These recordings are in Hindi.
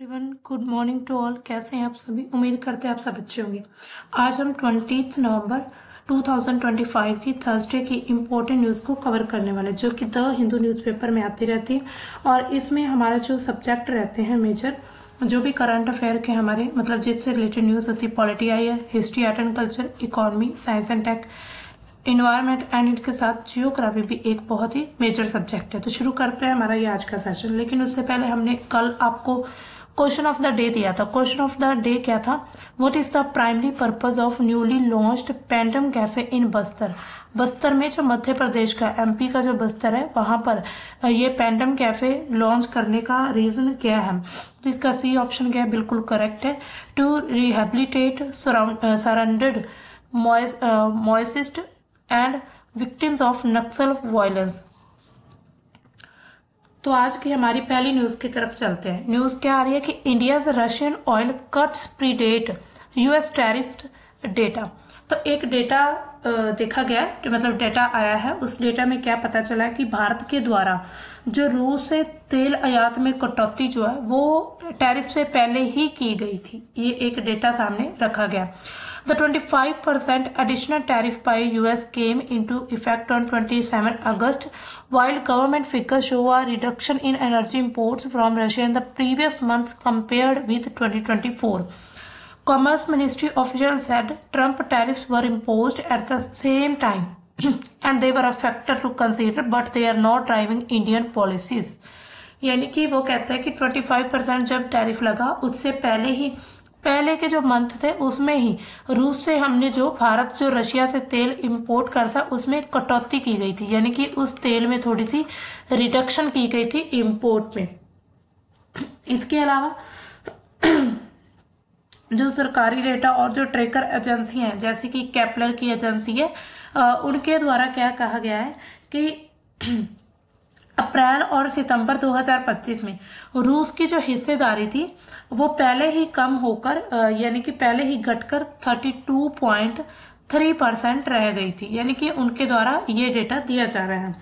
Everyone, good morning to all. कैसे हैं आप सभी? उम्मीद करते हैं आप सब अच्छे होंगे। आज हम 20 नवंबर 2025 की थर्सडे की इम्पोर्टेंट न्यूज़ को कवर करने वाले, जो कि द हिंदू न्यूज़पेपर में आती रहती है। और इसमें हमारा जो सब्जेक्ट रहते हैं मेजर, जो भी करंट अफेयर के हमारे मतलब जिससे रिलेटेड न्यूज़ होती है, पॉलिटी आई है, history, art and culture, economy, science and tech, environment and इनके साथ जियोग्राफी भी एक बहुत ही मेजर सब्जेक्ट है। तो शुरू करते हैं हमारा ये आज का सेशन। लेकिन उससे पहले हमने कल आपको क्वेश्चन ऑफ द डे दिया था। क्वेश्चन ऑफ द डे क्या था? What is the primary purpose of newly launched Pandum cafe in Bastar? Bastar में, जो मध्य प्रदेश का, एमपी का जो बस्तर है, वहां पर ये पैंडम कैफे लॉन्च करने का रीजन क्या है? तो इसका सी ऑप्शन क्या है? बिल्कुल करेक्ट है। To rehabilitate surrendered Maoists and victims of Naxal violence. तो आज की हमारी पहली न्यूज की तरफ चलते हैं। न्यूज क्या आ रही है कि India's Russian oil cuts predate US tariff data. तो एक डेटा देखा गया, मतलब डेटा आया है। उस डेटा में क्या पता चला है कि भारत के द्वारा जो रूस से तेल आयात में कटौती जो है वो टैरिफ से पहले ही की गई थी। ये एक डेटा सामने रखा गया। The 25% additional tariff by US came into effect on 27 August, while government figures show a reduction in energy imports from Russia in the previous months compared with 2024. Commerce Ministry officials said Trump tariffs were imposed at the same time and they were a factor to consider, but they are not driving Indian policies. यानी कि वो कहते हैं कि 25% जब टैरिफ लगा उससे पहले के जो मंथ थे उसमें ही रूस से हमने भारत जो रशिया से तेल इंपोर्ट करता उसमें कटौती की गई थी, यानी कि उस तेल में थोड़ी सी रिडक्शन की गई थी इंपोर्ट में। इसके अलावा जो सरकारी डेटा और जो ट्रेकर एजेंसी हैं, जैसे कि केपलर की एजेंसी है, उनके द्वारा क्या कहा गया है कि अप्रैल और सितंबर 2025 में रूस की जो हिस्सेदारी थी वो पहले ही कम होकर यानी कि पहले ही घटकर 32.3% रह गई थी, यानी कि उनके द्वारा ये डेटा दिया जा रहा है।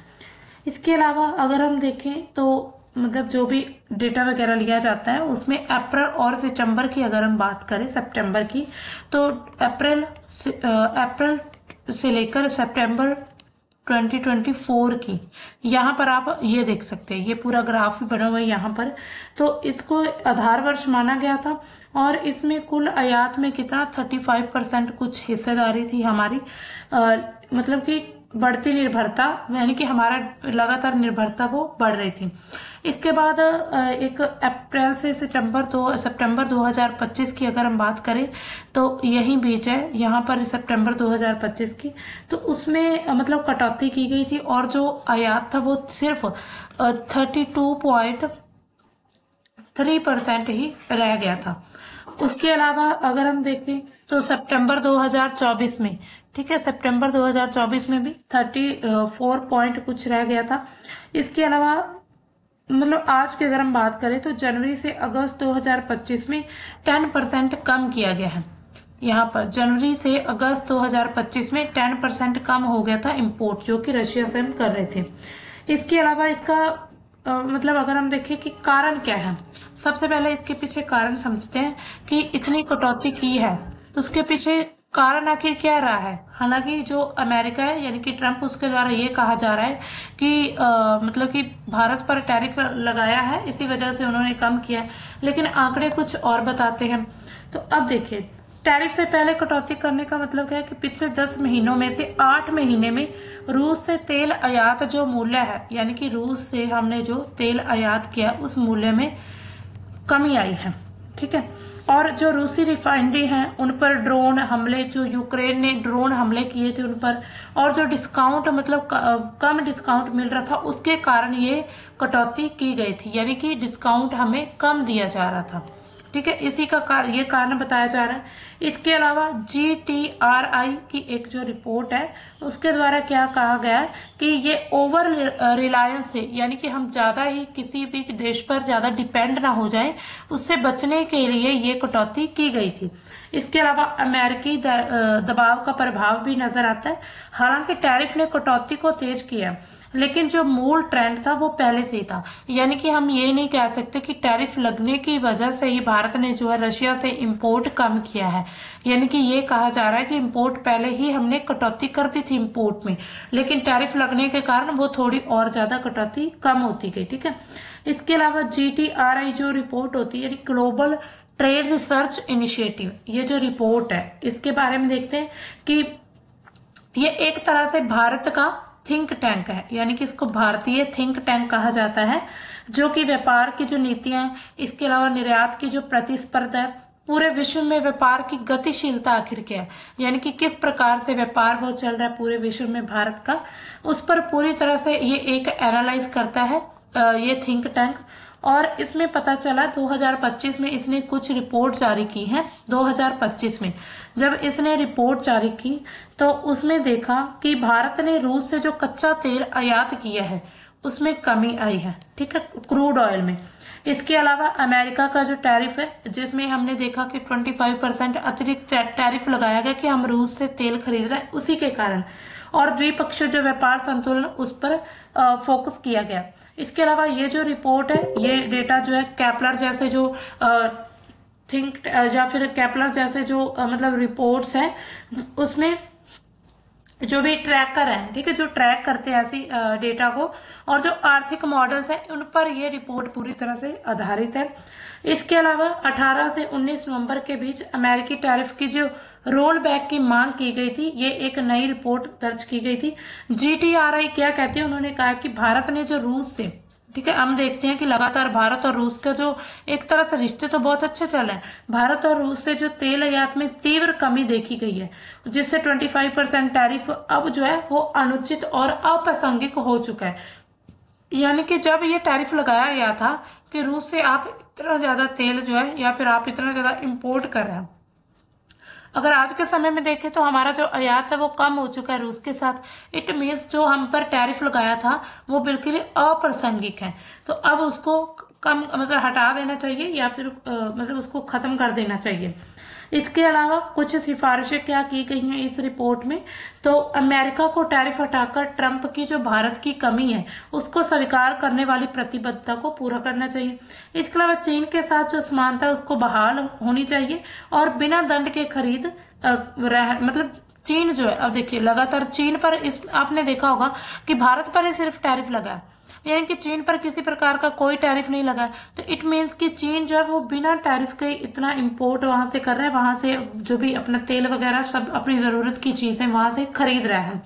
इसके अलावा अगर हम देखें तो मतलब जो भी डेटा वगैरह लिया जाता है उसमें अप्रैल और सितंबर की अगर हम बात करें, सितंबर की, तो अप्रैल से लेकर सितंबर 2024 की, यहाँ पर आप ये देख सकते हैं, ये पूरा ग्राफ भी बना हुआ है यहाँ पर। तो इसको आधार वर्ष माना गया था और इसमें कुल आयात में कितना 35% कुछ हिस्सेदारी थी हमारी, मतलब कि बढ़ती निर्भरता, यानी कि हमारा लगातार निर्भरता वो बढ़ रही थी। इसके बाद एक अप्रैल से सितंबर 2025 की अगर हम बात करें तो यही बीच है, यहाँ पर सितंबर 2025 की, तो उसमें मतलब कटौती की गई थी और जो आयात था वो सिर्फ 32.3% ही रह गया था। उसके अलावा अगर हम देखें तो सितंबर 2024 में, ठीक है, सितंबर 2024 में भी 34 पॉइंट कुछ रह गया था। इसके अलावा मतलब आज की अगर हम बात करें तो जनवरी से अगस्त 2025 में 10% कम किया गया है। यहाँ पर जनवरी से अगस्त 2025 में 10% कम हो गया था इंपोर्ट, जो कि रशिया से हम कर रहे थे। इसके अलावा इसका मतलब अगर हम देखें कि कारण क्या है, सबसे पहले इसके पीछे कारण समझते हैं कि इतनी कटौती की है तो उसके पीछे कारण आखिर क्या रहा है। हालांकि जो अमेरिका है, यानी कि ट्रम्प, उसके द्वारा ये कहा जा रहा है कि मतलब कि भारत पर टैरिफ लगाया है, इसी वजह से उन्होंने कम किया है, लेकिन आंकड़े कुछ और बताते हैं। तो अब देखिए, टैरिफ से पहले कटौती करने का मतलब क्या है कि पिछले 10 महीनों में से 8 महीने में रूस से तेल आयात जो मूल्य है, यानी कि रूस से हमने जो तेल आयात किया उस मूल्य में कमी आई है, ठीक है। और जो रूसी रिफाइनरी हैं उन पर ड्रोन हमले, जो यूक्रेन ने ड्रोन हमले किए थे उन पर, और जो डिस्काउंट मतलब कम डिस्काउंट मिल रहा था उसके कारण ये कटौती की गई थी, यानी कि डिस्काउंट हमें कम दिया जा रहा था, ठीक है। इसी का ये कारण बताया जा रहा है। इसके अलावा GTRI की एक जो रिपोर्ट है उसके द्वारा क्या कहा गया है कि ये ओवर रिलायंस से, यानी कि हम ज्यादा ही किसी भी देश पर ज्यादा डिपेंड ना हो जाएं, उससे बचने के लिए ये कटौती की गई थी। इसके अलावा अमेरिकी दबाव का प्रभाव भी नजर आता है। हालांकि टैरिफ ने कटौती को तेज किया, लेकिन जो मूल ट्रेंड था वो पहले से ही था। यानी कि हम ये नहीं कह सकते कि टैरिफ लगने की वजह से ही भारत ने जो है रशिया से इंपोर्ट कम किया है। यानी कि ये कहा जा रहा है कि इंपोर्ट पहले ही हमने कटौती कर दी थी इंपोर्ट में, लेकिन टैरिफ लगने के कारण वो थोड़ी और ज्यादा कटौती कम होती गई। ठीक है। इसके अलावा GTRI जो रिपोर्ट होती है, यानी ग्लोबल ट्रेड रिसर्च इनिशिएटिव, ये जो रिपोर्ट है इसके बारे में देखते हैं कि ये एक तरह से भारत का थिंक टैंक है, यानी कि इसको भारतीय थिंक टैंक कहा जाता है, जो कि व्यापार की जो नीतियां हैं, इसके अलावा निर्यात की जो प्रतिस्पर्धा है, पूरे विश्व में व्यापार की गतिशीलता आखिर क्या है, यानी कि किस प्रकार से व्यापार वो चल रहा है पूरे विश्व में भारत का, उस पर पूरी तरह से ये एक एनालाइज करता है ये थिंक टैंक। और इसमें पता चला 2025 में इसने कुछ रिपोर्ट जारी की है। 2025 में जब इसने रिपोर्ट जारी की तो उसमें देखा कि भारत ने रूस से जो कच्चा तेल आयात किया है उसमें कमी आई है। ठीक है, क्रूड ऑयल में। इसके अलावा अमेरिका का जो टैरिफ है, जिसमें हमने देखा कि 25% अतिरिक्त टैरिफ लगाया गया कि हम रूस से तेल खरीद रहे हैं, उसी के कारण, और द्विपक्षीय जो व्यापार संतुलन उस पर फोकस किया गया। इसके अलावा ये जो रिपोर्ट है, ये डेटा जो है कैपलर जैसे जो थिंक या फिर कैपलर जैसे जो मतलब रिपोर्ट्स हैं, उसमें जो भी ट्रैकर हैं, ठीक है, जो ट्रैक करते हैं ऐसी डेटा को, और जो आर्थिक मॉडल्स हैं, उन पर यह रिपोर्ट पूरी तरह से आधारित है। इसके अलावा 18 से 19 नवंबर के बीच अमेरिकी टैरिफ की जो रोल बैक की मांग की गई थी, ये एक नई रिपोर्ट दर्ज की गई थी। GTRI क्या कहती है, उन्होंने कहा कि भारत ने जो रूस से, ठीक है, हम देखते हैं कि लगातार भारत और रूस का जो एक तरह से रिश्ते तो बहुत अच्छे चल रहे हैं। भारत और रूस से जो तेल आयात में तीव्र कमी देखी गई है, जिससे 25% टैरिफ अब जो है वो अनुचित और अप्रासंगिक हो चुका है। यानी कि जब ये टैरिफ लगाया गया था कि रूस से आप इतना ज्यादा तेल जो है या फिर आप इतना ज्यादा इंपोर्ट कर रहे हैं, अगर आज के समय में देखें तो हमारा जो आयात है वो कम हो चुका है रूस के साथ। इट मीन्स जो हम पर टैरिफ लगाया था वो बिल्कुल अप्रासंगिक है, तो अब उसको कम मतलब हटा देना चाहिए या फिर मतलब उसको खत्म कर देना चाहिए। इसके अलावा कुछ सिफारिशें क्या की गई हैं इस रिपोर्ट में, तो अमेरिका को टैरिफ हटाकर ट्रंप की जो भारत की कमी है उसको स्वीकार करने वाली प्रतिबद्धता को पूरा करना चाहिए। इसके अलावा चीन के साथ जो समानता है उसको बहाल होनी चाहिए, और बिना दंड के खरीद मतलब चीन जो है, अब देखिए लगातार चीन पर इस आपने देखा होगा कि भारत पर ही सिर्फ टैरिफ लगा है, यानी कि चीन पर किसी प्रकार का कोई टैरिफ नहीं लगा। तो इट मीन्स कि चीन जो है वो बिना टैरिफ के इतना इंपोर्ट वहां से कर रहा है, वहां से जो भी अपना तेल वगैरह सब अपनी जरूरत की चीजें वहां से खरीद रहा है।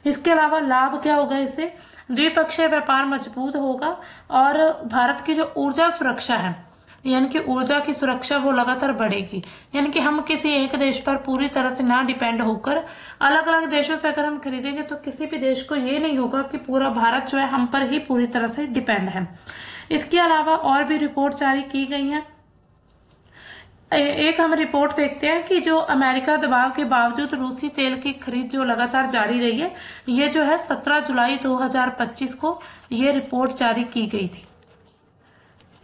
इसके अलावा लाभ क्या होगा, इससे द्विपक्षीय व्यापार मजबूत होगा, और भारत की जो ऊर्जा सुरक्षा है, यानी कि ऊर्जा की सुरक्षा वो लगातार बढ़ेगी। यानी कि हम किसी एक देश पर पूरी तरह से ना डिपेंड होकर अलग अलग देशों से अगर हम खरीदेंगे तो किसी भी देश को ये नहीं होगा कि पूरा भारत जो है हम पर ही पूरी तरह से डिपेंड है। इसके अलावा और भी रिपोर्ट जारी की गई हैं। एक हम रिपोर्ट देखते हैं कि जो अमेरिका दबाव के बावजूद रूसी तेल की खरीद जो लगातार जारी रही है, ये जो है 17 जुलाई 2025 को ये रिपोर्ट जारी की गई थी।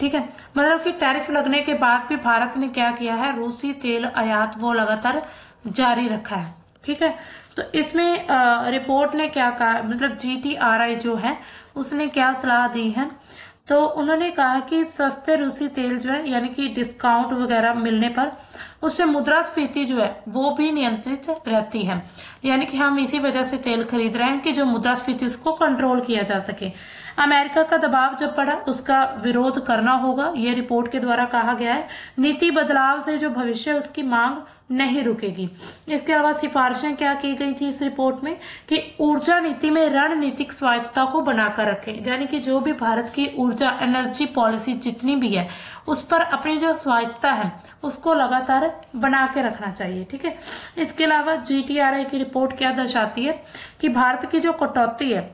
ठीक है, मतलब कि टैरिफ लगने के बाद भी भारत ने क्या किया है, रूसी तेल आयात वो लगातार जारी रखा है। ठीक है, तो इसमें रिपोर्ट ने क्या कहा, मतलब GTRI जो है उसने क्या सलाह दी है, तो उन्होंने कहा कि सस्ते रूसी तेल जो है, यानी कि डिस्काउंट वगैरह मिलने पर उससे मुद्रास्फीति जो है वो भी नियंत्रित रहती है। यानी कि हम इसी वजह से तेल खरीद रहे हैं कि जो मुद्रास्फीति उसको कंट्रोल किया जा सके। अमेरिका का दबाव जब पड़ा उसका विरोध करना होगा, ये रिपोर्ट के द्वारा कहा गया है। नीति बदलाव से जो भविष्य उसकी मांग नहीं रुकेगी। इसके अलावा सिफारिशें क्या की गई थी इस रिपोर्ट में कि ऊर्जा नीति में रणनीतिक स्वायत्तता को बनाकर रखें, यानी कि जो भी भारत की ऊर्जा एनर्जी पॉलिसी जितनी भी है उस पर अपनी जो स्वायत्तता है उसको लगातार बना के रखना चाहिए। ठीक है, इसके अलावा GTRI की रिपोर्ट क्या दर्शाती है कि भारत की जो कटौती है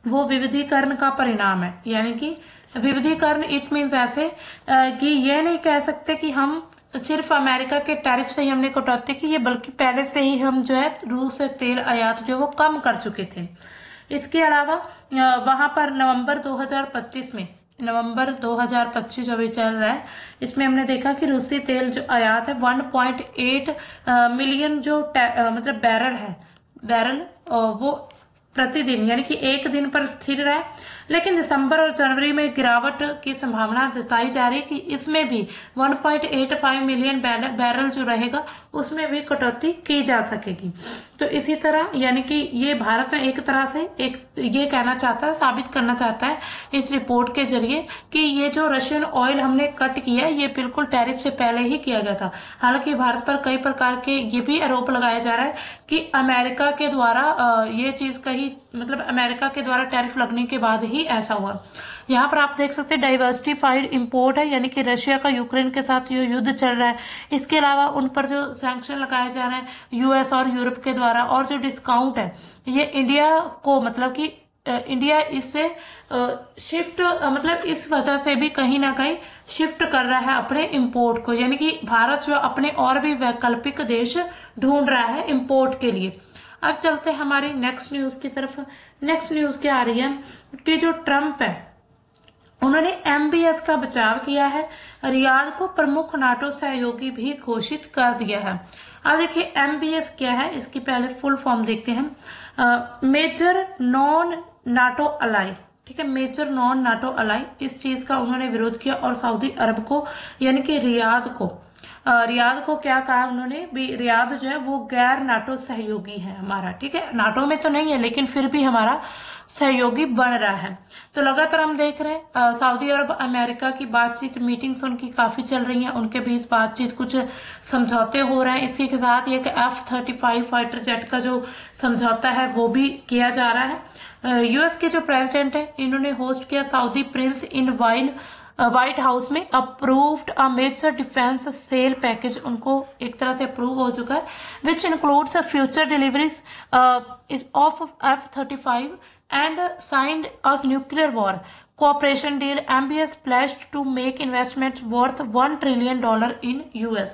वो विविधीकरण का परिणाम है। यानी कि विविधीकरण इट मीन्स ऐसे कि ये नहीं कह सकते कि हम सिर्फ अमेरिका के टैरिफ से ही हमने कटौती की है, बल्कि पहले से ही हम जो है रूस से तेल आयात जो वो कम कर चुके थे। इसके अलावा वहां पर नवंबर 2025 जो अभी चल रहा है, इसमें हमने देखा कि रूसी तेल जो आयात है 1.8 मिलियन जो मतलब बैरल वो प्रतिदिन यानी कि एक दिन पर स्थिर रहा। लेकिन दिसंबर और जनवरी में गिरावट की संभावना जताई जा रही है कि इसमें भी 1.85 मिलियन बैरल जो रहेगा उसमें भी कटौती की जा सकेगी। तो इसी तरह यानी कि ये भारत ने एक तरह से एक ये कहना चाहता है, साबित करना चाहता है इस रिपोर्ट के जरिए कि ये जो रशियन ऑयल हमने कट किया ये बिल्कुल टैरिफ से पहले ही किया गया था। हालांकि भारत पर कई प्रकार के ये भी आरोप लगाया जा रहा है कि अमेरिका के द्वारा ये चीज कही मतलब अमेरिका के द्वारा टैरिफ लगने के बाद ही ऐसा हुआ। यहाँ पर आप देख सकते हैं डाइवर्सिफाइड इंपोर्ट है, यानी कि रशिया का यूक्रेन के साथ ये युद्ध चल रहा है। इसके अलावा उन पर जो सैंक्शन लगाया जा रहा है यूएस और यूरोप के द्वारा, और जो डिस्काउंट है ये इंडिया को मतलब कि इंडिया इससे शिफ्ट मतलब इस वजह से भी कहीं ना कहीं शिफ्ट कर रहा है अपने इंपोर्ट को, यानी कि भारत जो अपने और भी वैकल्पिक देश ढूंढ रहा है इंपोर्ट के लिए। अब चलते हैं हमारी नेक्स्ट न्यूज की तरफ। नेक्स्ट न्यूज क्या आ रही है कि जो ट्रंप है उन्होंने एमबीएस का बचाव किया है, रियाद को प्रमुख नाटो सहयोगी भी घोषित कर दिया है। अब देखिए एमबीएस क्या है, इसकी पहले फुल फॉर्म देखते हैं। मेजर नॉन नाटो अलाई, ठीक है, मेजर नॉन नाटो अलाई। इस चीज का उन्होंने विरोध किया और सऊदी अरब को यानी कि रियाद को क्या कहा उन्होंने भी, रियाद जो है वो गैर नाटो सहयोगी है हमारा, ठीक है, नाटो में तो नहीं है लेकिन फिर भी हमारा सहयोगी बन रहा है। तो लगातार हम देख रहे हैं सऊदी अरब अमेरिका की बातचीत, मीटिंग्स उनकी काफी चल रही हैं, उनके बीच बातचीत, कुछ समझौते हो रहे हैं। इसी के साथ एक F-35 फाइटर जेट का जो समझौता है वो भी किया जा रहा है। यूएस के जो प्रेसिडेंट है इन्होंने होस्ट किया Saudi prince in White House में approved a major defence sale package, उनको एक तरह से अप्रूव हो चुका है, which includes future deliveries of F-35 and signed a nuclear war cooperation deal. MBS pledged to make investments worth $1 trillion in US।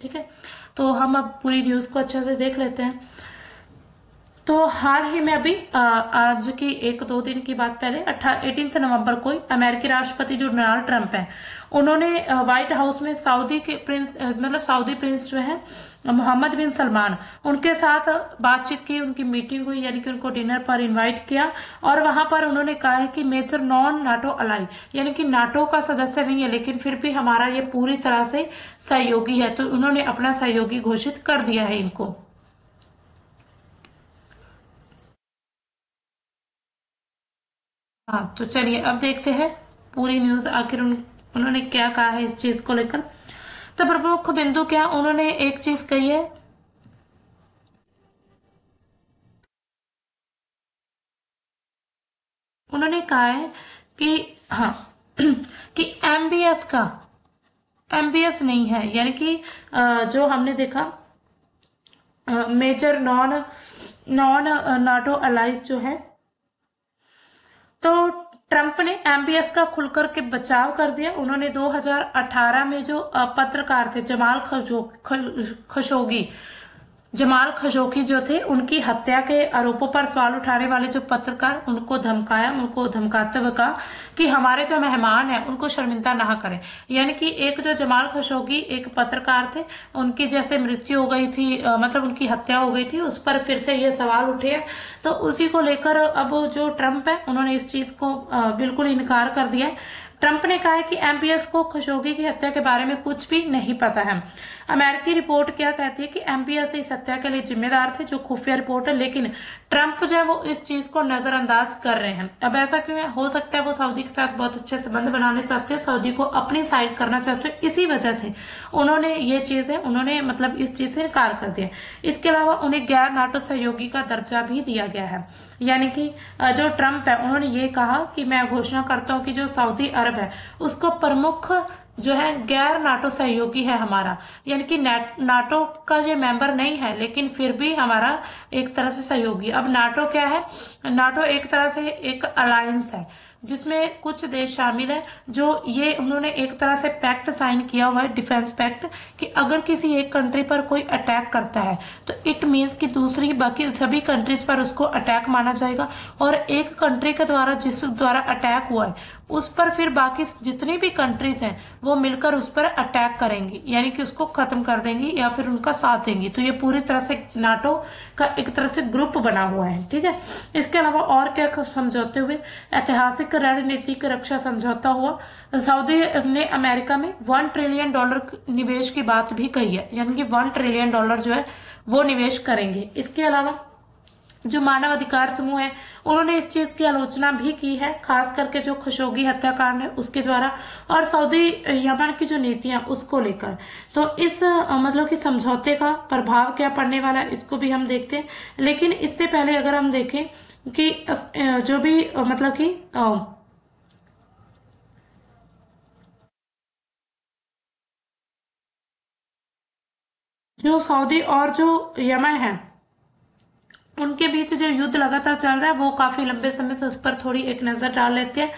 ठीक है, तो हम अब पूरी न्यूज को अच्छे से देख लेते हैं। तो हाल ही में अभी आज की एक दो दिन की बात पहले 18 नवंबर को अमेरिकी राष्ट्रपति जो डोनाल्ड ट्रंप है उन्होंने व्हाइट हाउस में सऊदी प्रिंस जो है मोहम्मद बिन सलमान उनके साथ बातचीत की, उनकी मीटिंग हुई, यानी कि उनको डिनर पर इनवाइट किया। और वहां पर उन्होंने कहा है कि मेजर नॉन नाटो अलाई, यानी कि नाटो का सदस्य नहीं है लेकिन फिर भी हमारा ये पूरी तरह से सहयोगी है, तो उन्होंने अपना सहयोगी घोषित कर दिया है इनको। हाँ, तो चलिए अब देखते हैं पूरी न्यूज आखिर उन्होंने क्या कहा है इस चीज को लेकर। तो प्रमुख बिंदु क्या, उन्होंने एक चीज कही है, उन्होंने कहा है कि हाँ कि एमबीएस नहीं है, यानी कि जो हमने देखा मेजर नॉन नाटो अलाइज जो है, तो ट्रंप ने एमबीएस का खुलकर के बचाव कर दिया। उन्होंने 2018 में जो पत्रकार थे जमाल खशोगी जो थे उनकी हत्या के आरोपों पर सवाल उठाने वाले जो पत्रकार, उनको धमकाते हुए कहा कि हमारे जो मेहमान हैं उनको शर्मिंदा ना करें। यानी कि एक जो जमाल खशोगी एक पत्रकार थे, उनकी जैसे मृत्यु हो गई थी, मतलब उनकी हत्या हो गई थी, उस पर फिर से ये सवाल उठे हैं। तो उसी को लेकर अब जो ट्रंप है उन्होंने इस चीज को बिल्कुल इनकार कर दिया है। ट्रंप ने कहा है कि एमबीएस को खशोगी की हत्या के बारे में कुछ भी नहीं पता है। अमेरिकी रिपोर्ट क्या कहती है कि एमबीएस इस हत्या के लिए जिम्मेदार थे, जो खुफिया रिपोर्ट है, लेकिन ट्रंप जो है वो इस चीज को नजरअंदाज कर रहे हैं। अब ऐसा क्यों है, हो सकता है वो सऊदी के साथ बहुत अच्छे संबंध बनाने चाहते हैं, सऊदी को अपनी साइड करना चाहते हैं, इसी वजह से उन्होंने ये चीज है उन्होंने मतलब इस चीज से इनकार कर दिया। इसके अलावा उन्हें गैर नाटो सहयोगी का दर्जा भी दिया गया है, यानी कि जो ट्रंप है उन्होंने ये कहा कि मैं घोषणा करता हूं कि जो सऊदी अरब है उसको प्रमुख जो है गैर नाटो सहयोगी है हमारा, यानी कि नाटो का जो मेंबर नहीं है लेकिन फिर भी हमारा एक तरह से सहयोगी। अब नाटो क्या है? नाटो एक तरह से एक अलायंस है जिसमें कुछ देश शामिल है, जो ये उन्होंने एक तरह से पैक्ट साइन किया हुआ है, डिफेंस पैक्ट, कि अगर किसी एक कंट्री पर कोई अटैक करता है तो इट मीन्स कि दूसरी बाकी सभी कंट्रीज पर उसको अटैक माना जाएगा, और एक कंट्री के द्वारा जिस द्वारा अटैक हुआ है उस पर फिर बाकी जितनी भी कंट्रीज हैं वो मिलकर उस पर अटैक करेंगी, यानी कि उसको खत्म कर देंगी या फिर उनका साथ देंगी। तो ये पूरी तरह से नाटो का एक तरह से ग्रुप बना हुआ है, ठीक है। इसके अलावा और क्या समझौते हुए? ऐतिहासिक रणनीतिक रक्षा समझौता हुआ। सऊदी ने अमेरिका में $1 ट्रिलियन निवेश की बात भी कही है, यानी कि $1 ट्रिलियन जो है वो निवेश करेंगे। इसके अलावा जो मानव अधिकार समूह है उन्होंने इस चीज की आलोचना भी की है, खास करके जो खशोगी हत्याकांड है उसके द्वारा, और सऊदी यमन की जो नीतियां उसको लेकर। तो इस मतलब कि समझौते का प्रभाव क्या पड़ने वाला है इसको भी हम देखते हैं। लेकिन इससे पहले अगर हम देखें कि जो भी मतलब कि जो सऊदी और जो यमन है उनके बीच जो युद्ध लगातार चल रहा है वो काफी लंबे समय से, उस पर थोड़ी एक नजर डाल लेते हैं।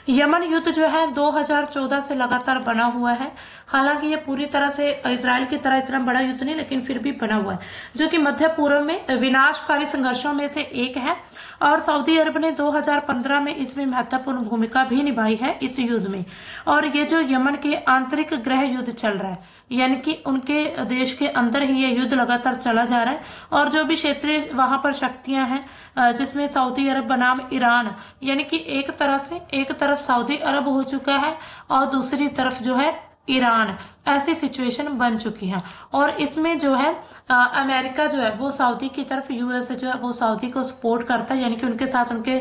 यमन युद्ध जो है 2014 से लगातार बना हुआ है। हालांकि ये पूरी तरह से इजराइल की तरह इतना बड़ा युद्ध नहीं, लेकिन फिर भी बना हुआ है, जो कि मध्य पूर्व में विनाशकारी संघर्षों में से एक है। और सऊदी अरब ने 2015 में इसमें महत्वपूर्ण भूमिका भी निभाई है इस युद्ध में। और ये जो यमन के आंतरिक गृह युद्ध चल रहा है, यानी कि उनके देश के अंदर ही ये युद्ध लगातार चला जा रहा है, और जो भी क्षेत्रीय वहां पर शक्तियां हैं जिसमें सऊदी अरब बनाम ईरान, यानी कि एक तरफ सऊदी अरब हो चुका है और दूसरी तरफ जो है ईरान, ऐसी सिचुएशन बन चुकी है। और इसमें जो है अमेरिका जो है वो सऊदी की तरफ, यूएसए जो है वो सऊदी को सपोर्ट करता है, यानी कि उनके साथ उनके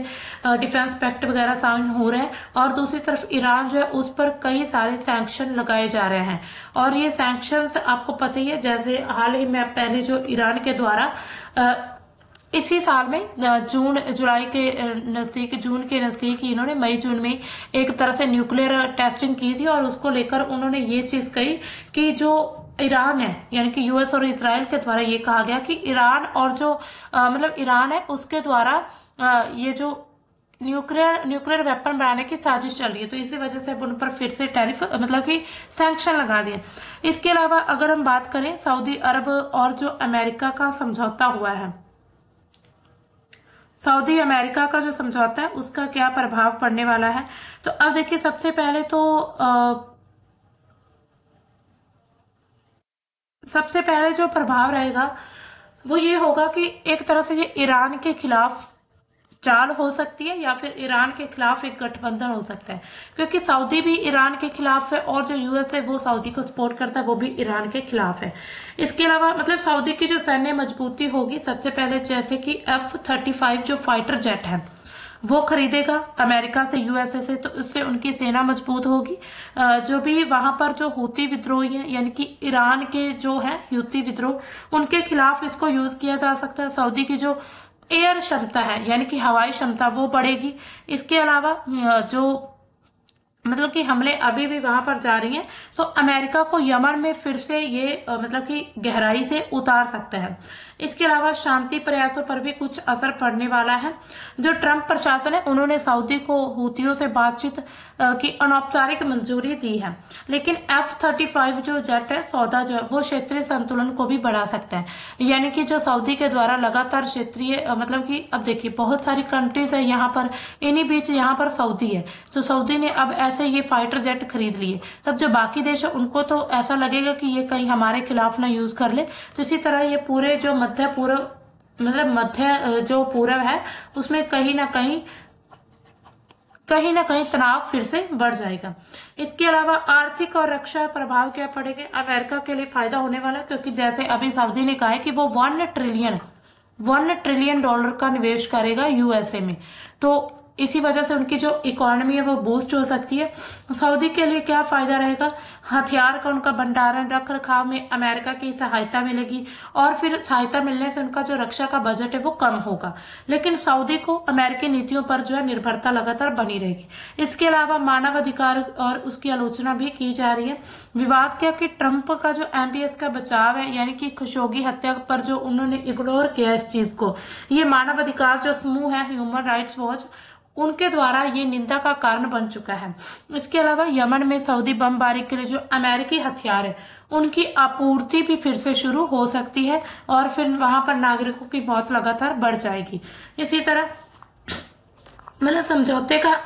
डिफेंस पैक्ट वगैरह साइन हो रहे हैं। और दूसरी तरफ ईरान जो है उस पर कई सारे सैंक्शन लगाए जा रहे हैं। और ये सैंक्शंस आपको पता ही है, जैसे हाल ही में पहले जो ईरान के द्वारा इसी साल में जून के नजदीक ही इन्होंने मई जून में एक तरह से न्यूक्लियर टेस्टिंग की थी, और उसको लेकर उन्होंने ये चीज कही कि जो ईरान है, यानी कि यूएस और इजराइल के द्वारा ये कहा गया कि ईरान और जो मतलब ईरान है उसके द्वारा ये जो न्यूक्लियर वेपन बनाने की साजिश चल रही है, तो इसी वजह से अब उन पर फिर से टैरिफ मतलब कि सैंक्शन लगा दिए। इसके अलावा अगर हम बात करें सऊदी अरब और जो अमेरिका का समझौता हुआ है, सऊदी अमेरिका का जो समझौता है उसका क्या प्रभाव पड़ने वाला है? तो अब देखिए, सबसे पहले जो प्रभाव रहेगा वो ये होगा कि एक तरह से ये ईरान के खिलाफ चाल हो सकती है, या फिर ईरान के खिलाफ एक गठबंधन हो सकता है, क्योंकि सऊदी भी ईरान के खिलाफ है और जो यूएस है वो सऊदी को सपोर्ट करता है, वो भी ईरान के खिलाफ है। इसके अलावा मतलब सऊदी की जो सैन्य मजबूती होगी, सबसे पहले जैसे कि F-35 जो फाइटर जेट है वो खरीदेगा अमेरिका से, यूएसए से, तो उससे उनकी सेना मजबूत होगी। जो भी वहां पर जो हूती विद्रोही है, यानी कि ईरान के जो है हूती विद्रोह, उनके खिलाफ इसको यूज किया जा सकता है। सऊदी की जो एयर क्षमता है, यानी कि हवाई क्षमता, वो बढ़ेगी। इसके अलावा जो मतलब कि हमले अभी भी वहां पर जारी हैं, तो अमेरिका को यमन में फिर से ये मतलब कि गहराई से उतार सकता है। इसके अलावा शांति प्रयासों पर भी कुछ असर पड़ने वाला है। जो ट्रंप प्रशासन है उन्होंने सऊदी को हूतियों से बातचीत की अनौपचारिक मंजूरी दी है, लेकिन F-35 जो जेट है सौदा जो है वो क्षेत्रीय संतुलन को भी बढ़ा सकता है, यानी कि जो सऊदी के द्वारा लगातार क्षेत्रीय मतलब कि अब देखिए बहुत सारी कंट्रीज है यहाँ पर, इन्हीं बीच यहाँ पर सऊदी है, तो सऊदी ने अब ऐसे ये फाइटर जेट खरीद लिए, तब जो बाकी देश है उनको तो ऐसा लगेगा कि ये कहीं हमारे खिलाफ ना यूज कर ले। तो इसी तरह ये पूरे जो मध्य जो पूरब है उसमें कहीं ना कहीं तनाव फिर से बढ़ जाएगा। इसके अलावा आर्थिक और रक्षा प्रभाव क्या पड़ेंगे? अमेरिका के लिए फायदा होने वाला है, क्योंकि जैसे अभी सऊदी ने कहा है कि वो $1 ट्रिलियन का निवेश करेगा यूएसए में, तो इसी वजह से उनकी जो इकोनॉमी है वो बूस्ट हो सकती है। सऊदी के लिए क्या फायदा रहेगा, हथियार का उनका भंडारण रख रखाव में अमेरिका की सहायता मिलेगी और फिर सहायता मिलने से उनका जो रक्षा का बजट है वो कम होगा। लेकिन सऊदी को अमेरिकी नीतियों पर जो है निर्भरता लगातार बनी रहेगी। इसके अलावा मानव अधिकार और उसकी आलोचना भी की जा रही है। विवाद क्या कि ट्रंप का जो MBS का बचाव है, यानी कि खशोगी हत्या पर जो उन्होंने इग्नोर किया इस चीज को, ये मानव अधिकार जो समूह है ह्यूमन राइट्स वॉच, उनके द्वारा ये निंदा का कारण बन चुका है। इसके अलावा यमन में सऊदी बमबारी के लिए जो अमेरिकी हथियार है उनकी आपूर्ति भी फिर से शुरू हो सकती है और फिर वहां पर नागरिकों की मौत लगातार बढ़ जाएगी। इसी तरह मतलब समझौते का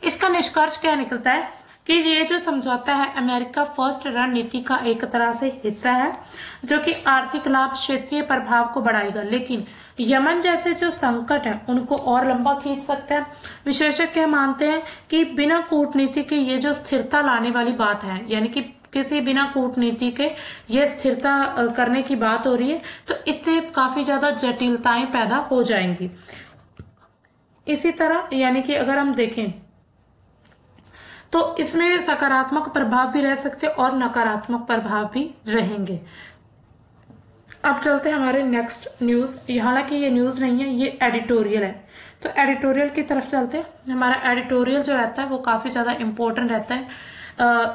इसका निष्कर्ष क्या निकलता है कि ये जो समझौता है अमेरिका फर्स्ट रणनीति का एक तरह से हिस्सा है जो कि आर्थिक लाभ, क्षेत्रीय प्रभाव को बढ़ाएगा, लेकिन यमन जैसे जो संकट है उनको और लंबा खींच सकता है। विशेषज्ञ मानते हैं कि बिना कूटनीति के ये जो स्थिरता लाने वाली बात है, यानी कि किसी बिना कूटनीति के ये स्थिरता करने की बात हो रही है, तो इससे काफी ज्यादा जटिलताएं पैदा हो जाएंगी। इसी तरह यानी कि अगर हम देखें तो इसमें सकारात्मक प्रभाव भी रह सकते हैं और नकारात्मक प्रभाव भी रहेंगे। अब चलते हैं हमारे नेक्स्ट न्यूज। हालांकि ये न्यूज नहीं है, ये एडिटोरियल है, तो एडिटोरियल की तरफ चलते हैं। हमारा एडिटोरियल जो रहता है वो काफी ज्यादा इंपॉर्टेंट रहता है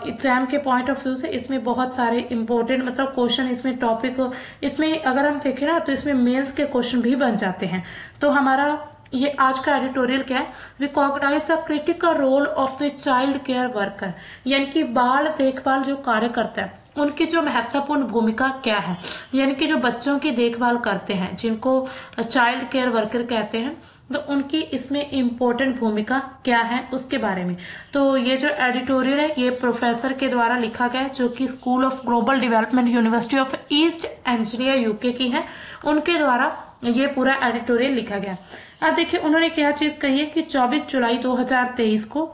एग्जाम के पॉइंट ऑफ व्यू से। इसमें बहुत सारे इंपॉर्टेंट मतलब क्वेश्चन, इसमें टॉपिक, इसमें अगर हम देखें ना तो इसमें मेंस के क्वेश्चन भी बन जाते हैं। तो हमारा ये आज का एडिटोरियल क्या है, recognise the critical role of the child care worker, यानी कि बाल देखभाल जो कार्य करता है उनकी जो महत्वपूर्ण भूमिका क्या है, यानी कि जो बच्चों की देखभाल करते हैं जिनको चाइल्ड केयर वर्कर कहते हैं, तो उनकी इसमें इम्पोर्टेंट भूमिका क्या है उसके बारे में। तो ये जो एडिटोरियल है ये प्रोफेसर के द्वारा लिखा गया है जो कि School of Global Development University of East एंजिनिया यूके की है, उनके द्वारा ये पूरा एडिटोरियल लिखा गया। अब देखिए उन्होंने क्या चीज कही है कि 24 जुलाई 2023 को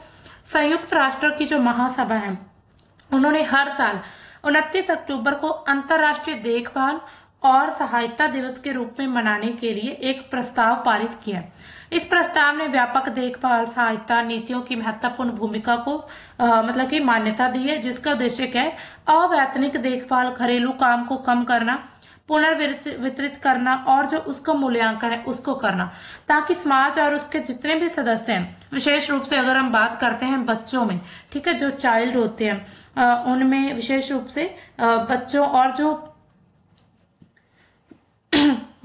संयुक्त राष्ट्र की जो महासभा है उन्होंने हर साल 29 अक्टूबर को अंतर्राष्ट्रीय देखभाल और सहायता दिवस के रूप में मनाने के लिए एक प्रस्ताव पारित किया। इस प्रस्ताव ने व्यापक देखभाल सहायता नीतियों की महत्वपूर्ण भूमिका को मतलब की मान्यता दी है, जिसका उद्देश्य क्या है, अवैतनिक देखभाल, घरेलू काम को कम करना, पुनर्वितरित करना और जो उसका मूल्यांकन है उसको करना, ताकि समाज और उसके जितने भी सदस्य हैं, विशेष रूप से अगर हम बात करते हैं बच्चों में, ठीक है, जो चाइल्ड होते हैं उनमें विशेष रूप से बच्चों और जो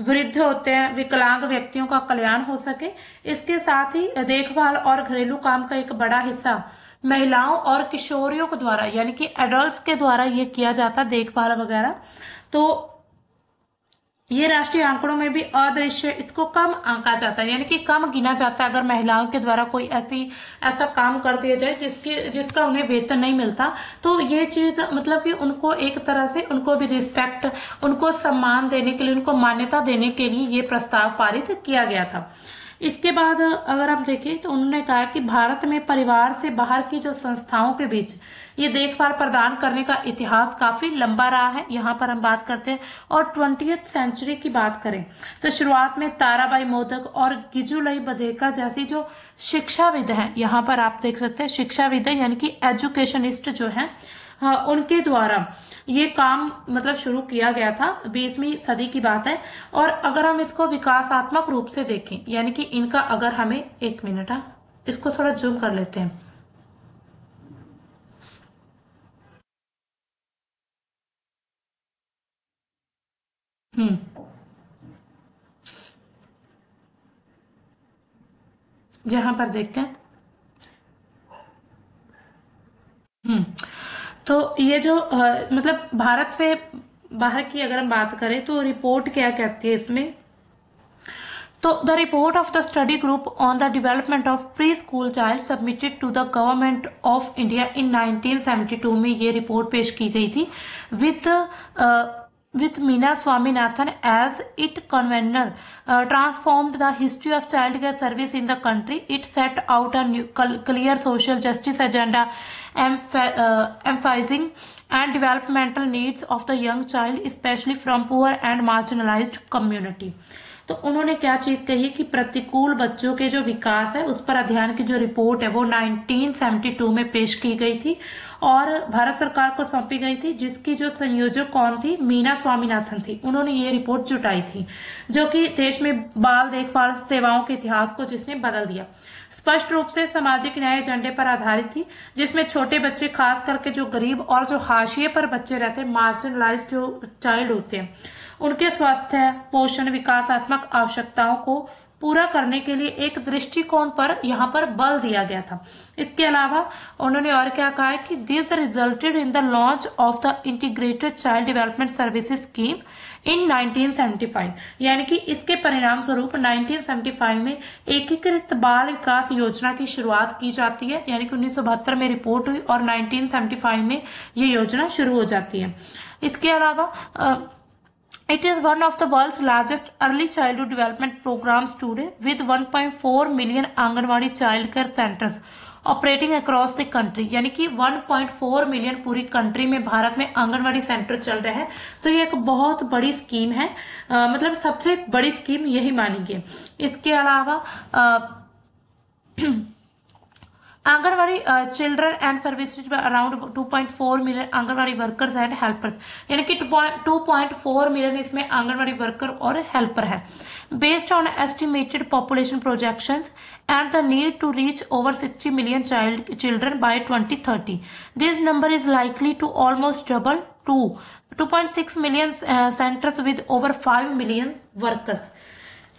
वृद्ध होते हैं, विकलांग व्यक्तियों का कल्याण हो सके। इसके साथ ही देखभाल और घरेलू काम का एक बड़ा हिस्सा महिलाओं और किशोरियों के द्वारा यानी कि एडल्ट्स के द्वारा ये किया जाता देखभाल वगैरह। तो ये राष्ट्रीय आंकड़ों में भी अदृश्य इसको कम आंका जाता है, यानी कि कम गिना जाता है अगर महिलाओं के द्वारा कोई ऐसा काम कर दिया जाए जिसका उन्हें वेतन नहीं मिलता। तो ये चीज मतलब कि उनको एक तरह से उनको भी रिस्पेक्ट, उनको सम्मान देने के लिए, उनको मान्यता देने के लिए ये प्रस्ताव पारित किया गया था। इसके बाद अगर आप देखें तो उन्होंने कहा कि भारत में परिवार से बाहर की जो संस्थाओं के बीच ये देखभाल प्रदान करने का इतिहास काफी लंबा रहा है। यहाँ पर हम बात करते हैं और 20th सेंचुरी की बात करें तो शुरुआत में ताराबाई मोदक और गिजुलई बधेका जैसी जो शिक्षाविद हैं, यहाँ पर आप देख सकते हैं शिक्षाविद यानी कि एजुकेशनिस्ट जो है, हाँ, उनके द्वारा ये काम मतलब शुरू किया गया था। 20वीं सदी की बात है। और अगर हम इसको विकासात्मक रूप से देखें यानी कि इनका अगर हमें एक मिनट इसको थोड़ा जूम कर लेते हैं। जहां पर देखते हैं तो ये जो मतलब भारत से बाहर की अगर हम बात करें तो रिपोर्ट क्या कहती है इसमें, तो the report of the study group on the development of pre school child submitted to the government of India in 1972 में ये रिपोर्ट पेश की गई थी with Meena Swaminathan as its convener transformed the history of child care service in the country. It set out a new, clear social justice agenda emphasizing and developmental needs of the young child, especially from poor and marginalized community. तो उन्होंने क्या चीज कही है कि प्रतिकूल बच्चों के जो विकास है उस पर अध्ययन की जो रिपोर्ट है वो 1972 में पेश की गई थी और भारत सरकार को सौंपी गई थी, जिसकी जो संयोजक कौन थी, मीना स्वामीनाथन थी। उन्होंने ये रिपोर्ट जुटाई थी, जो कि देश में बाल देखभाल सेवाओं के इतिहास को जिसने बदल दिया। स्पष्ट रूप से सामाजिक न्याय एजेंडे पर आधारित थी, जिसमें छोटे बच्चे, खास करके जो गरीब और जो हाशिए पर बच्चे रहते हैं, मार्जिनलाइज्ड जो चाइल्ड होते हैं, उनके स्वास्थ्य, पोषण, विकासात्मक आवश्यकताओं को पूरा करने के लिए एक दृष्टिकोण पर यहाँ पर बल दिया गया था। इसके अलावा उन्होंने और क्या कहा है कि this resulted in the launch of the integrated child development services scheme in 1975, यानी कि इसके परिणाम स्वरूप 1975 में एकीकृत बाल विकास योजना की शुरुआत की जाती है, यानी कि 1972 में रिपोर्ट हुई और 1975 में ये योजना शुरू हो जाती है। इसके अलावा it is one of the world's largest early childhood development programs today with 1.4 million anganwadi child care centres operating across the country, यानी कि 1.4 मिलियन पूरी कंट्री में भारत में आंगनवाड़ी सेंटर चल रहे हैं। तो ये एक बहुत बड़ी स्कीम है, मतलब सबसे बड़ी स्कीम यही मानी गई। इसके अलावा anganwadi children and services around 2.4 million anganwadi workers and helpers, यानी कि 2.4 मिलियन इसमें आंगनवाड़ी वर्कर और हेल्पर है। Based on estimated population projections and the need to reach over 60 million children by 2030, this number is likely to almost double to 2.6 million centres with over 5 million workers.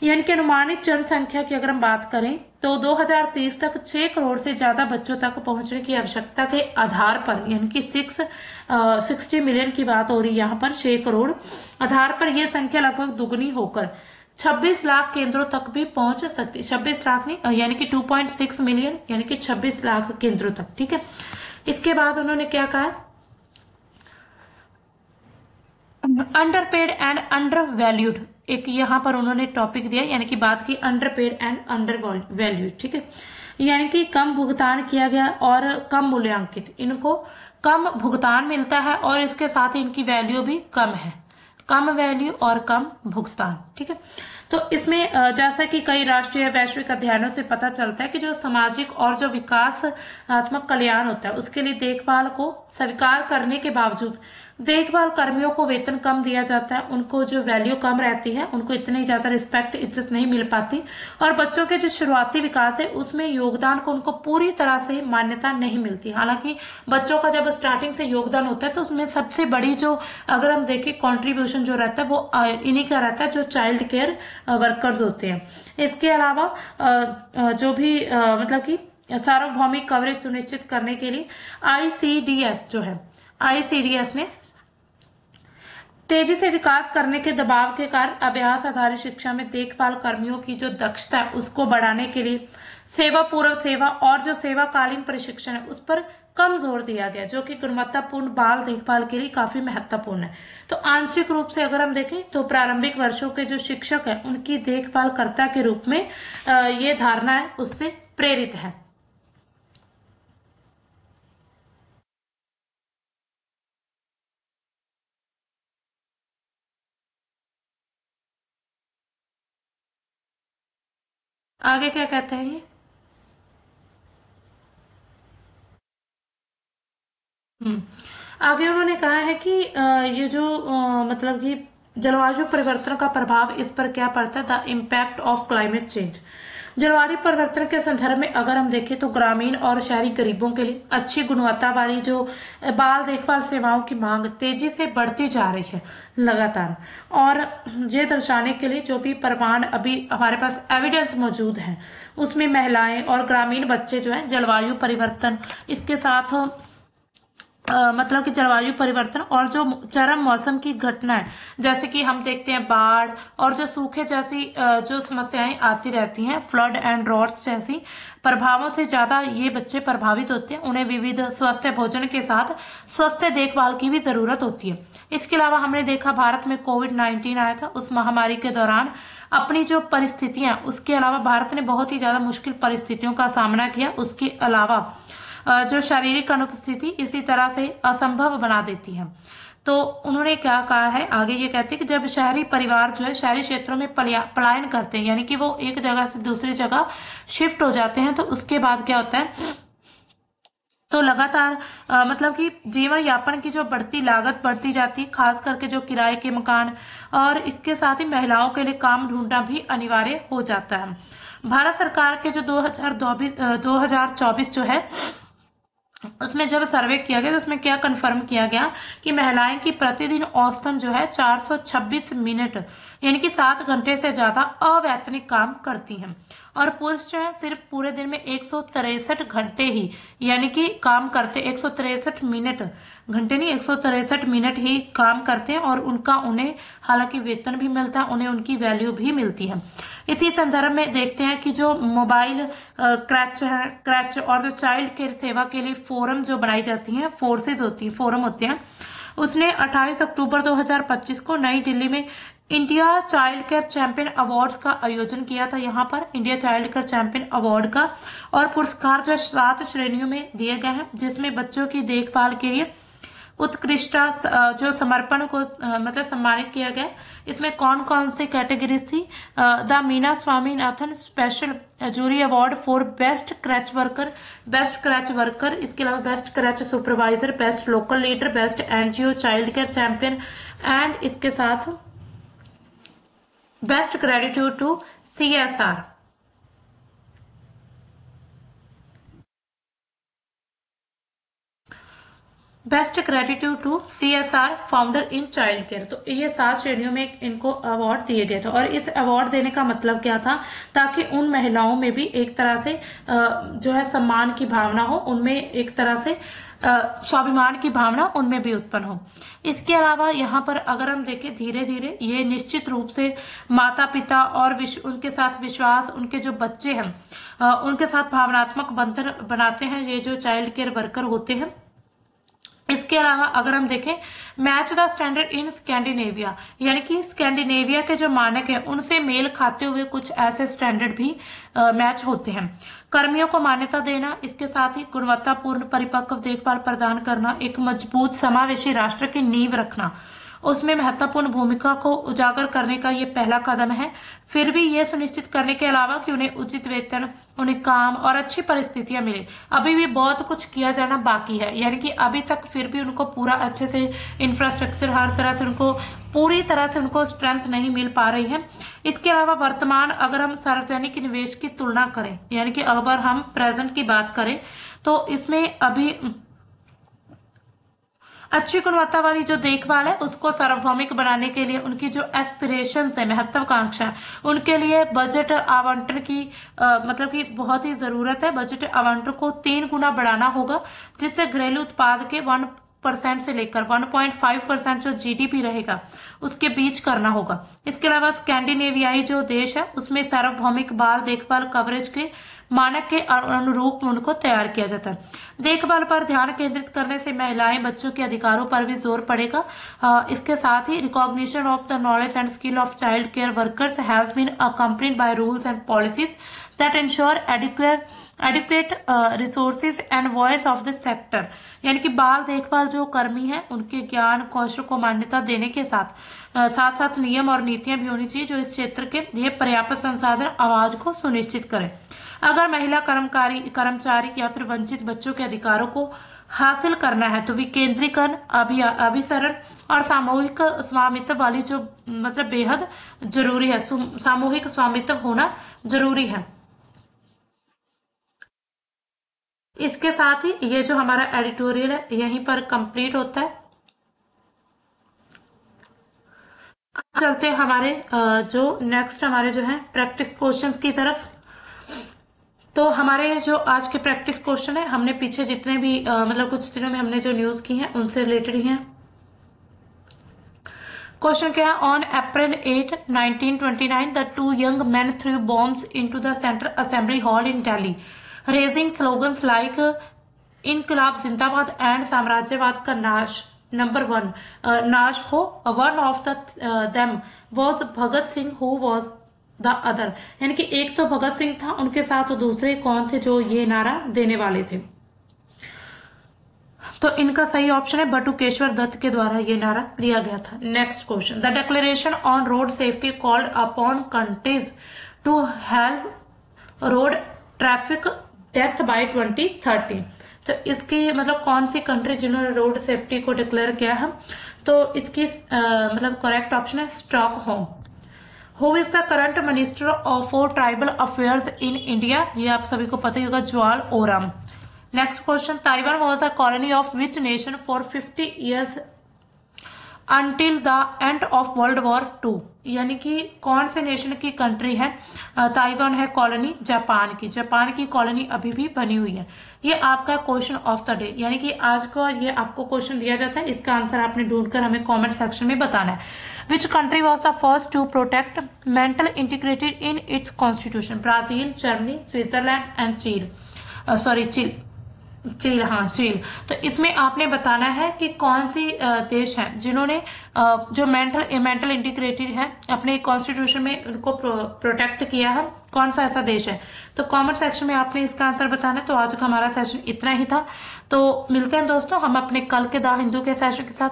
यानी कि अनुमानित जनसंख्या की अगर हम बात करें तो 2030 तक 6 करोड़ से ज्यादा बच्चों तक पहुंचने की आवश्यकता के आधार पर, यानी कि 60 मिलियन की बात हो रही है यहाँ पर, 6 करोड़ आधार पर यह संख्या लगभग दुगनी होकर 26 लाख केंद्रों तक भी पहुंच सकती, 26 लाख नहीं, यानी कि 2.6 मिलियन, यानी कि 26 लाख केंद्रों तक। ठीक है, इसके बाद उन्होंने क्या कहा, अंडरपेड एंड अंडर वैल्यूड, एक यहाँ पर उन्होंने टॉपिक दिया, यानी कि बात की अंडरपेड एंड अंडर वैल्यूड। ठीक है, यानी कि कम भुगतान किया गया और कम मूल्यांकित, इनको कम भुगतान मिलता है और इसके साथ ही इनकी वैल्यू भी कम है, कम वैल्यू और कम भुगतान। ठीक है, तो इसमें जैसा कि कई राष्ट्रीय वैश्विक अध्ययनों से पता चलता है कि जो सामाजिक और जो विकासात्मक कल्याण होता है उसके लिए देखभाल को स्वीकार करने के बावजूद देखभाल कर्मियों को वेतन कम दिया जाता है, उनको जो वैल्यू कम रहती है, उनको इतनी ज्यादा रिस्पेक्ट, इज्जत नहीं मिल पाती, और बच्चों के जो शुरुआती विकास है उसमें योगदान को उनको पूरी तरह से मान्यता नहीं मिलती। हालांकि बच्चों का जब स्टार्टिंग से योगदान होता है तो उसमें सबसे बड़ी जो अगर हम देखें कंट्रीब्यूशन जो रहता है वो इन्हीं का रहता है, जो चाइल्ड केयर वर्कर्स होते हैं। इसके अलावा जो भी मतलब कि सार्वभौमिक कवरेज सुनिश्चित करने के लिए आईसीडीएस जो है, आईसीडीएस ने तेजी से विकास करने के दबाव के कारण अभ्यास आधारित शिक्षा में देखभाल कर्मियों की जो दक्षता है उसको बढ़ाने के लिए सेवा पूर्व सेवा और जो सेवाकालीन प्रशिक्षण है उस पर कम जोर दिया गया, जो कि गुणवत्तापूर्ण बाल देखभाल के लिए काफी महत्वपूर्ण है। तो आंशिक रूप से अगर हम देखें तो प्रारंभिक वर्षों के जो शिक्षक है उनकी देखभालकर्ता के रूप में ये धारणा है उससे प्रेरित है। आगे क्या कहते हैं ये, आगे उन्होंने कहा है कि ये जो मतलब कि जलवायु परिवर्तन का प्रभाव इस पर क्या पड़ता है, the impact of climate change. जलवायु परिवर्तन के संदर्भ में अगर हम देखें तो ग्रामीण और शहरी गरीबों के लिए अच्छी गुणवत्ता वाली जो बाल देखभाल सेवाओं की मांग तेजी से बढ़ती जा रही है लगातार, और ये दर्शाने के लिए जो भी प्रमाण अभी हमारे पास एविडेंस मौजूद है उसमें महिलाएं और ग्रामीण बच्चे जो है जलवायु परिवर्तन, इसके साथ मतलब कि जलवायु परिवर्तन और जो चरम मौसम की घटना है, जैसे कि हम देखते हैं बाढ़ और जो सूखे जैसी जो समस्याएं आती रहती हैं, फ्लड एंड ड्रॉट्स जैसी प्रभावों से ज्यादा ये बच्चे प्रभावित होते हैं। उन्हें विविध स्वस्थ भोजन के साथ स्वस्थ देखभाल की भी जरूरत होती है। इसके अलावा हमने देखा भारत में कोविड-19 आया था, उस महामारी के दौरान अपनी जो परिस्थितियां, उसके अलावा भारत ने बहुत ही ज्यादा मुश्किल परिस्थितियों का सामना किया। उसके अलावा जो शारीरिक अनुपस्थिति इसी तरह से असंभव बना देती है। तो उन्होंने क्या कहा है आगे, ये कहते हैं कि जब शहरी परिवार जो है शहरी क्षेत्रों में पलायन करते हैं, यानी कि वो एक जगह से दूसरी जगह शिफ्ट हो जाते हैं, तो उसके बाद क्या होता है, तो लगातार मतलब कि जीवन यापन की जो बढ़ती लागत बढ़ती जाती है, खास करके जो किराए के मकान, और इसके साथ ही महिलाओं के लिए काम ढूंढना भी अनिवार्य हो जाता है। भारत सरकार के जो 2024 जो है उसमें जब सर्वे किया गया तो उसमें क्या कंफर्म किया गया कि महिलाएं की प्रतिदिन औसतन जो है 426 मिनट यानी कि 7 घंटे से ज्यादा अवैतनिक काम करती हैं, और पुरुष जो है सिर्फ पूरे दिन में 163 घंटे ही यानी कि काम करते, 163 मिनट, घंटे नहीं 163 मिनट ही काम करते हैं, और उन्हें हालांकि वेतन भी मिलता है, उन्हें उनकी वैल्यू भी मिलती है। इसी संदर्भ में देखते हैं कि जो मोबाइल क्रैच और जो चाइल्ड केयर सेवा के लिए फोरम जो बनाई जाती हैं, फोर्सेज होती हैं, फोरम होते हैं, उसने 28 अक्टूबर 2025 को नई दिल्ली में India child care champion awards का आयोजन किया था। यहाँ पर India child care champion award का और पुरस्कार जो 7 श्रेणियों में दिए गए हैं, जिसमें बच्चों की देखभाल के लिए उत्कृष्टता जो समर्पण को मतलब सम्मानित किया गया। इसमें कौन कौन सी कैटेगरीज थी, the Meena Swaminathan special jury award for best creche worker, इसके अलावा best creche supervisor, best local leader, best NGO child care champion, and इसके साथ best gratitude to CSR। Best gratitude to CSR founder in child care. तो ये 7 श्रेणियों में इनको अवार्ड दिए गए थे, और इस अवार्ड देने का मतलब क्या था, ताकि उन महिलाओं में भी एक तरह से जो है सम्मान की भावना हो, उनमें एक तरह से स्वाभिमान की भावना उनमें भी उत्पन्न हो। इसके अलावा यहाँ पर अगर हम देखें धीरे धीरे ये निश्चित रूप से माता पिता और उनके साथ विश्वास, उनके जो बच्चे हैं उनके साथ भावनात्मक बंधन बनाते हैं ये जो चाइल्ड केयर वर्कर होते हैं। इसके अलावा अगर हम देखें match the standard in Scandinavia, यानी कि स्कैंडिनेविया के जो मानक है उनसे मेल खाते हुए कुछ ऐसे स्टैंडर्ड भी मैच होते हैं। कर्मियों को मान्यता देना, इसके साथ ही गुणवत्तापूर्ण परिपक्व देखभाल प्रदान करना, एक मजबूत समावेशी राष्ट्र की नींव रखना, उसमें महत्वपूर्ण भूमिका को उजागर करने का ये पहला कदम है। फिर भी ये सुनिश्चित करने के अलावा कि उन्हें उचित वेतन, उन्हें काम और अच्छी परिस्थितियां मिले, अभी भी बहुत कुछ किया जाना बाकी है। यानी कि अभी तक फिर भी उनको पूरा अच्छे से इंफ्रास्ट्रक्चर, हर तरह से उनको पूरी तरह से उनको स्ट्रेंथ नहीं मिल पा रही है। इसके अलावा वर्तमान अगर हम सार्वजनिक निवेश की तुलना करें, यानी कि अगर हम प्रेजेंट की बात करें, तो इसमें अभी अच्छी गुणवत्ता वाली जो देखभाल है उसको सार्वभौमिक बनाने के लिए उनकी जो एस्पिरेशंस है, महत्वाकांक्षा, उनके लिए बजट आवंटन की मतलब कि बहुत ही जरूरत है। बजट आवंटन को 3 गुना बढ़ाना होगा, जिससे घरेलू उत्पाद के 1% से लेकर 1.5% जो GDP रहेगा उसके बीच करना होगा। इसके अलावा स्कैंडिनेवियाई जो देश है उसमें सार्वभौमिक बाल देखभाल कवरेज के मानक के अनुरूप उनको तैयार किया जाता है। देखभाल पर ध्यान केंद्रित करने से महिलाएं बच्चों के अधिकारों पर भी जोर पड़ेगा। इसके साथ ही recognition of the knowledge and skill of child care workers has been accompanied by rules and policies that ensure adequate resources and voice of the sector, यानी कि बाल देखभाल जो कर्मी है उनके ज्ञान कौशल को मान्यता देने के साथ साथ नियम और नीतियां भी होनी चाहिए जो इस क्षेत्र के लिए पर्याप्त संसाधन आवाज को सुनिश्चित करें। अगर महिला कर्मचारी या फिर वंचित बच्चों के अधिकारों को हासिल करना है तो विकेंद्रीकरण, अभिसरण और सामूहिक स्वामित्व वाली जो मतलब बेहद जरूरी है, सामूहिक स्वामित्व होना जरूरी है। इसके साथ ही ये जो हमारा एडिटोरियल है यहीं पर कंप्लीट होता है। चलते हैं हमारे जो नेक्स्ट हमारे जो है प्रैक्टिस क्वेश्चंस की तरफ। तो हमारे जो आज के प्रैक्टिस क्वेश्चन है, हमने पीछे जितने भी मतलब कुछ दिनों में हमने जो न्यूज की हैं उनसे रिलेटेड ही हैं। क्वेश्चन क्या है, on April 8, 1929 the 2 young men threw bombs into the Central Assembly Hall in Delhi, raising slogans like इनकलाब जिंदाबाद एंड साम्राज्यवाद का नाश, नंबर 1 नाश हो। One of them was Bhagat Singh who was the other, यानी कि एक तो भगत सिंह था, उनके साथ दूसरे कौन थे जो ये नारा देने वाले थे। तो इनका सही ऑप्शन है बटुकेश्वर दत्त के द्वारा ये नारा दिया गया था। Next question, the declaration on road safety called upon countries to help road traffic death by 2030। तो इसकी मतलब कौन सी कंट्री जिन्होंने रोड सेफ्टी को डिक्लेयर किया है, तो इसकी मतलब करेक्ट ऑप्शन है Stockholm. Who is the current minister of for tribal affairs in India, ये आप सभी को पता ही होगा, Jual Oram. Next question, Taiwan was a colony of which nation for 50 years until the end of world war 2, यानी कि कौन से नेशन की कंट्री है ताइवान है कॉलोनी, जापान की। जापान की कॉलोनी अभी भी बनी हुई है। ये आपका क्वेश्चन ऑफ द डे, यानी कि आज का ये आपको क्वेश्चन दिया जाता है, इसका आंसर आपने ढूंढकर हमें कमेंट सेक्शन में बताना है। Which country was the first to protect mental integrated in its constitution, Brazil, Germany, Switzerland and Chile, हाँ चील। तो इसमें आपने बताना है कि कौन सी देश है जिन्होंने जो मेंटल इंटीग्रेटेड है अपने कॉन्स्टिट्यूशन में उनको प्रोटेक्ट किया है, कौन सा ऐसा देश है। तो कमेंट सेक्शन में आपने इसका आंसर बताना है। तो आज का हमारा सेशन इतना ही था। तो मिलते हैं दोस्तों हम अपने कल के द हिंदू के सेशन के साथ।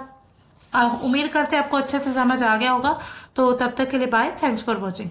उम्मीद करते हैं आपको अच्छे से समझ आ गया होगा। तो तब तक के लिए बाय, थैंक्स फॉर वॉचिंग।